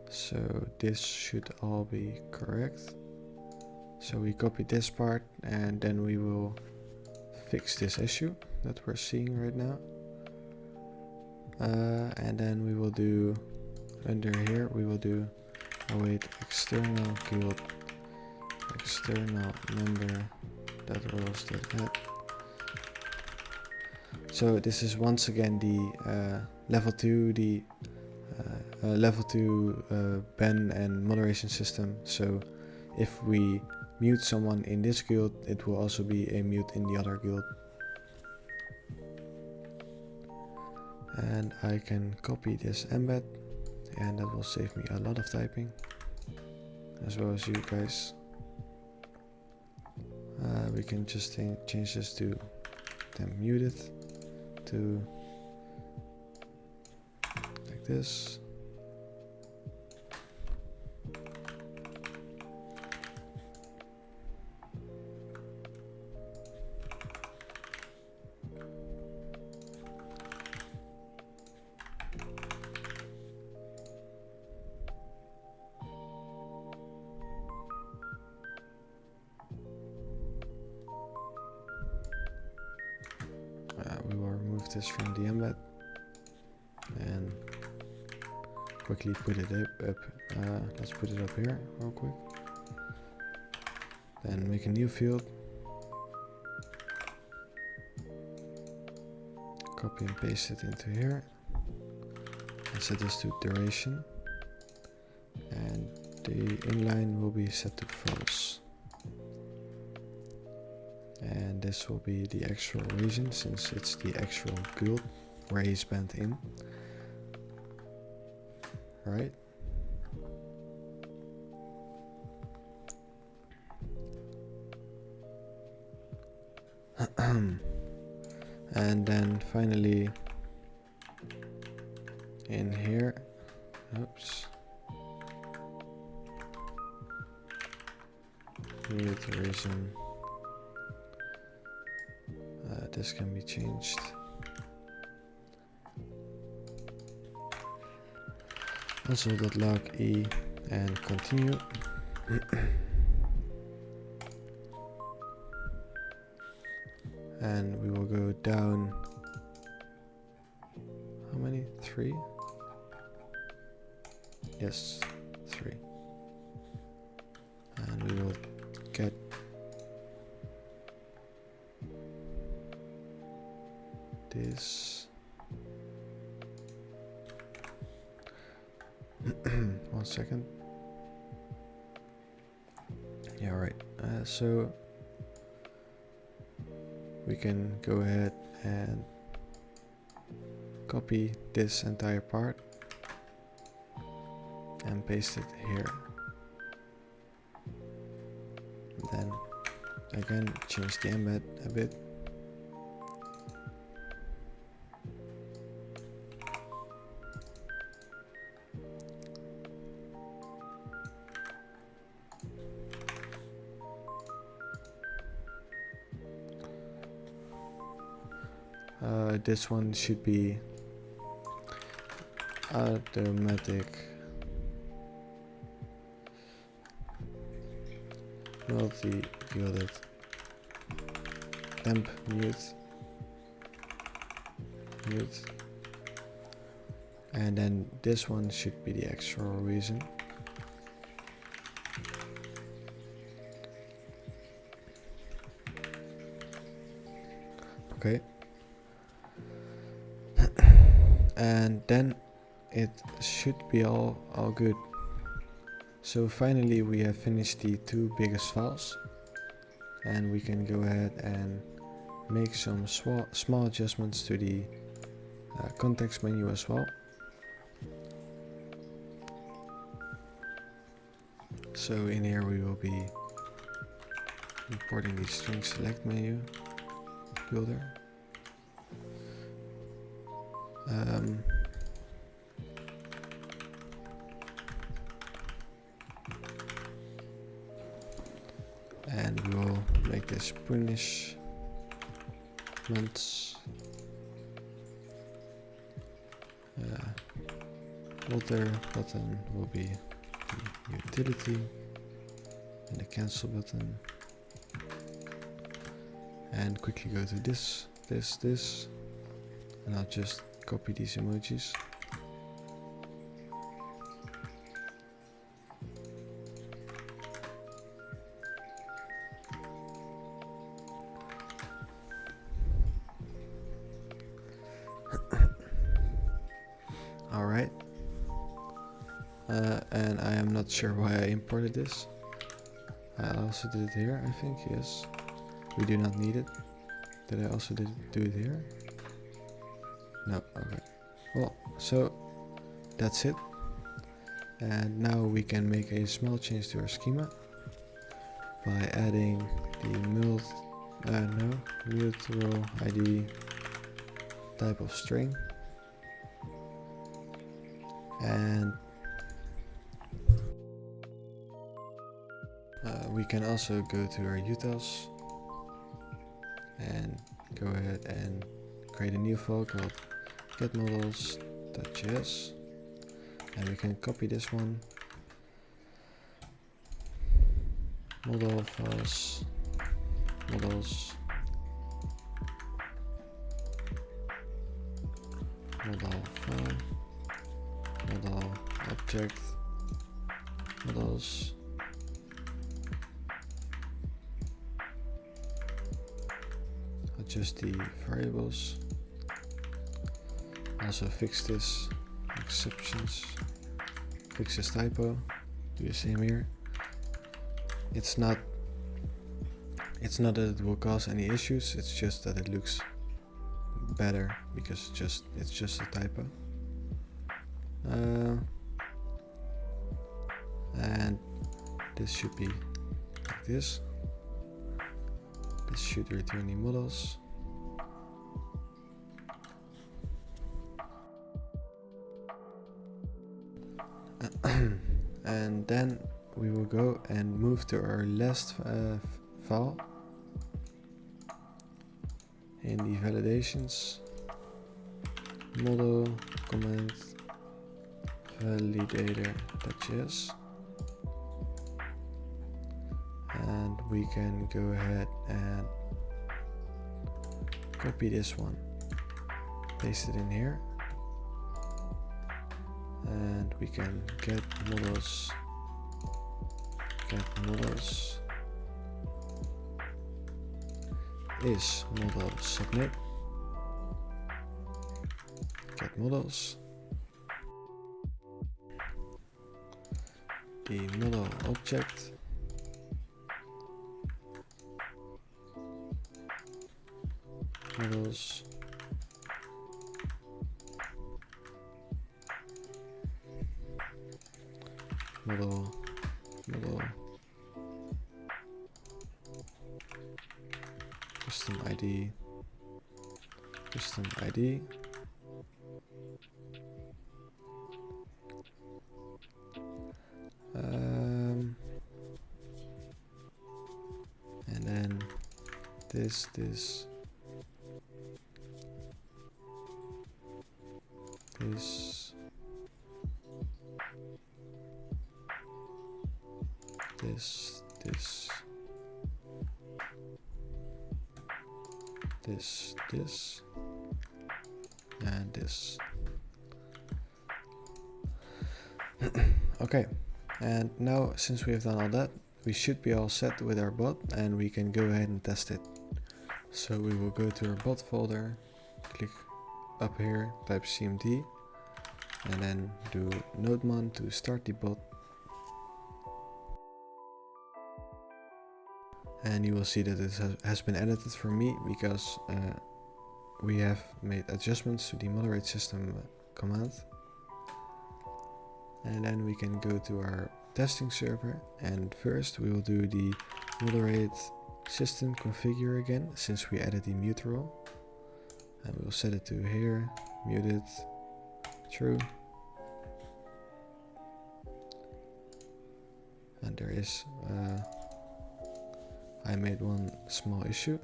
So this should all be correct. So we copy this part, and then we will fix this issue that we're seeing right now. And then we will do under here, we will do await external guild external member that roles that add. So this is once again the level 2, the level 2 ban and moderation system. So if we mute someone in this guild, it will also be a mute in the other guild. And I can copy this embed, and that will save me a lot of typing, as well as you guys. We can just change this to tempMuted to like this. We will remove this from the embed and quickly put it up. Let's put it up here real quick. Then make a new field. Copy and paste it into here. And set this to duration. And the inline will be set to false. And this will be the actual region, since it's the actual guild where he's banned in. Right? And then finally in here, oops, reiteration, this can be changed. Also .log e and continue. And we will go down, how many? 3? Yes, 3. And we will get this. 1 second. Yeah, right. So we can go ahead and copy this entire part and paste it here. Then again change the embed a bit. This one should be automatic multi-yielded temp mute, and then this one should be the actual reason. Okay. And then it should be all good. So finally we have finished the 2 biggest files, and we can go ahead and make some small adjustments to the context menu as well. So in here we will be importing the string select menu builder. And we will make this punishment. Other button will be the utility, and the cancel button. And quickly go to this, and I'll just copy these emojis. Alright. And I am not sure why I imported this. I also did it here, I think, yes. We do not need it. Did I also do it here? No, okay. Well, so that's it. And now we can make a small change to our schema by adding the mutable ID type of string. And we can also go to our utils and go ahead and create a new file called getModals.js, and we can copy this one, modal files, modals, modal file, modal object, modals, adjust the variables, also fix this exceptions, fix this typo, do the same here. It's not that it will cause any issues, it's just that it looks better because it's just a typo. And this should be like this. This should return the models. and then we will go and move to our last file in the validations, model command validator.js, and we can go ahead and copy this one, paste it in here, and we can get models is model submit get models, the model object models model custom ID and then this this and this. Okay, and now since we have done all that, we should be all set with our bot and we can go ahead and test it. So we will go to our bot folder, click up here, type cmd, and then do nodemon to start the bot. And you will see that it has been edited for me because we have made adjustments to the moderate system command. And then we can go to our testing server, and first we will do the moderate system configure again, since we added the mute role, and we'll set it to here, muted, true. And there is I made one small issue.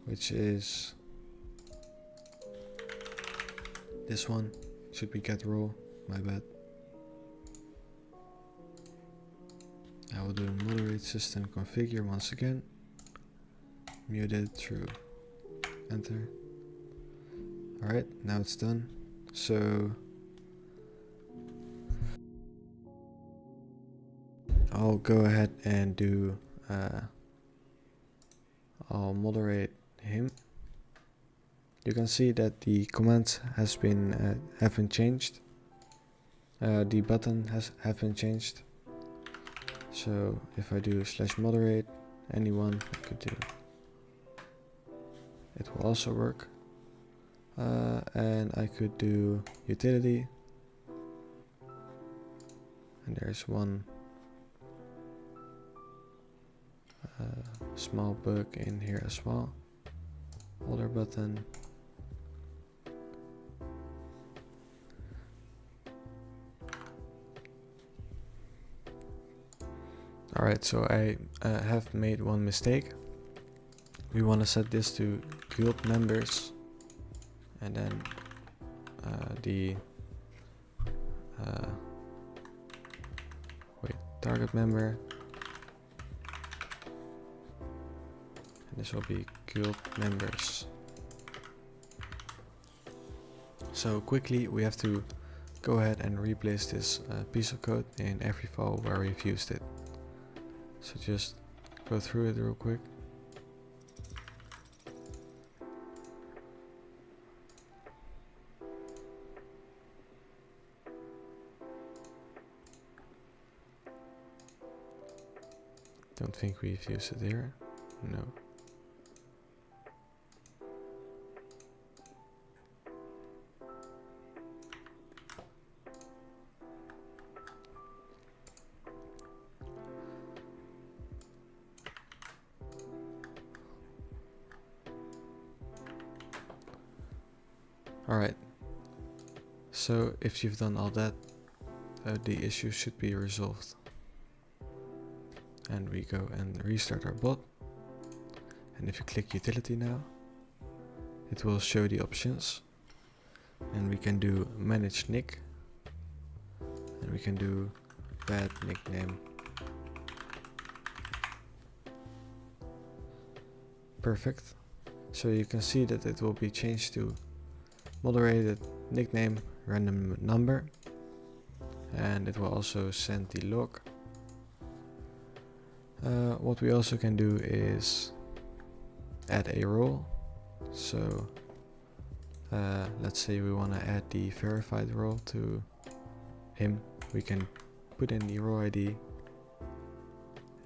Which is this one, should be get role, my bad. I will do moderate system configure once again, muted, true, enter. Alright, now it's done. So I'll go ahead and do I'll moderate him. You can see that the commands has been haven't changed. The button haven't changed. So if I do /moderate anyone, I could do. It will also work. And I could do utility. And there's one small bug in here as well. Other button. Alright, so I have made one mistake. We want to set this to guild members, and then target member, and this will be guild members. So quickly we have to go ahead and replace this piece of code in every file where we've used it. So just go through it real quick. Don't think we've used it here. No. Alright, so if you've done all that, the issue should be resolved. And we go and restart our bot. And if you click utility now, it will show the options. And we can do manage nick. And we can do bad nickname. Perfect. So you can see that it will be changed to moderated nickname random number. And it will also send the log. What we also can do is add a role. So let's say we want to add the verified role to him. We can put in the role ID,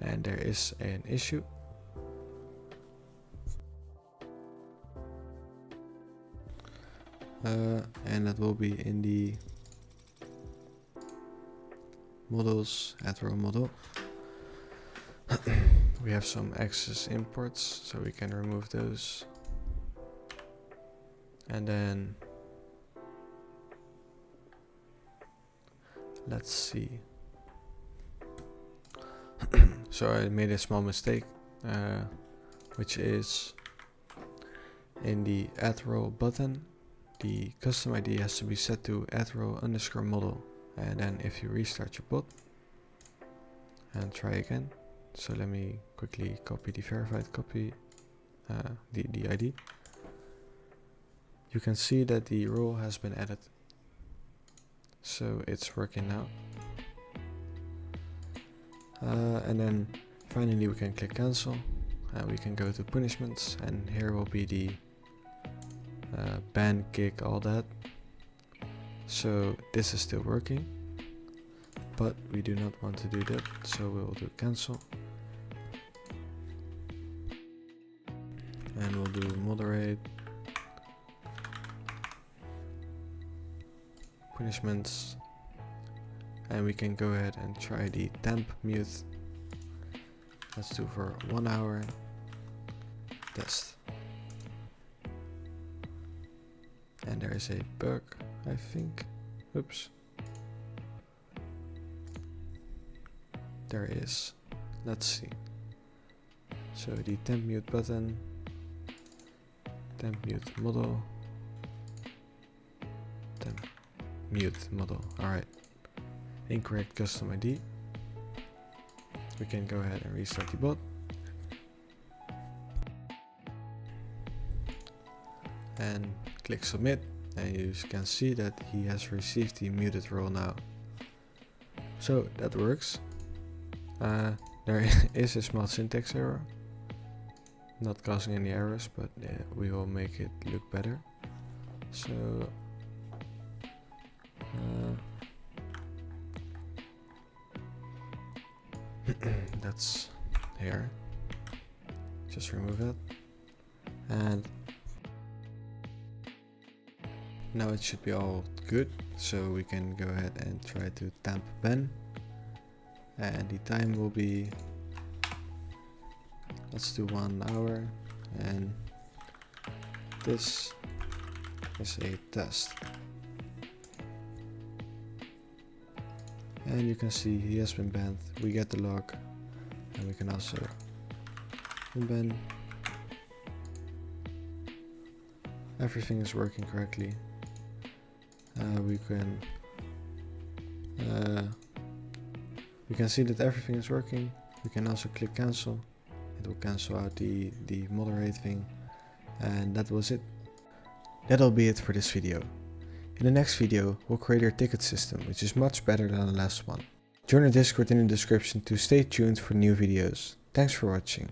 and there is an issue. And that will be in the models addRoleModal. We have some access imports, so we can remove those. And then let's see. So I made a small mistake, which is in the addRole button, the custom ID has to be set to addRole_model. And then if you restart your bot and try again, so let me quickly copy the verified copy, the ID. You can see that the role has been added. So it's working now. And then finally we can click cancel, and we can go to punishments, and here will be the ban, kick, all that. So this is still working, but we do not want to do that, so we'll do cancel. And we'll do moderate, punishments, and we can go ahead and try the temp mute. Let's do for 1 hour test. And there is a bug, I think. Oops. There is. Let's see. So the temp mute button, tempMuteModal, tempMuteModal. Alright. Incorrect custom ID. We can go ahead and restart the bot. And click submit, and you can see that he has received the muted role now. So that works. There is a small syntax error, not causing any errors, but we will make it look better. So that's here. Just remove that, and now it should be all good. So we can go ahead and try to tempBan, and the time will be, let's do 1 hour, and this is a test. And you can see he has been banned. We get the log, and we can also unban. Everything is working correctly. We can see that everything is working. We can also click cancel. It will cancel out the moderate thing. And that was it. That'll be it for this video. In the next video, we'll create our ticket system, which is much better than the last one. Join our Discord in the description to stay tuned for new videos. Thanks for watching.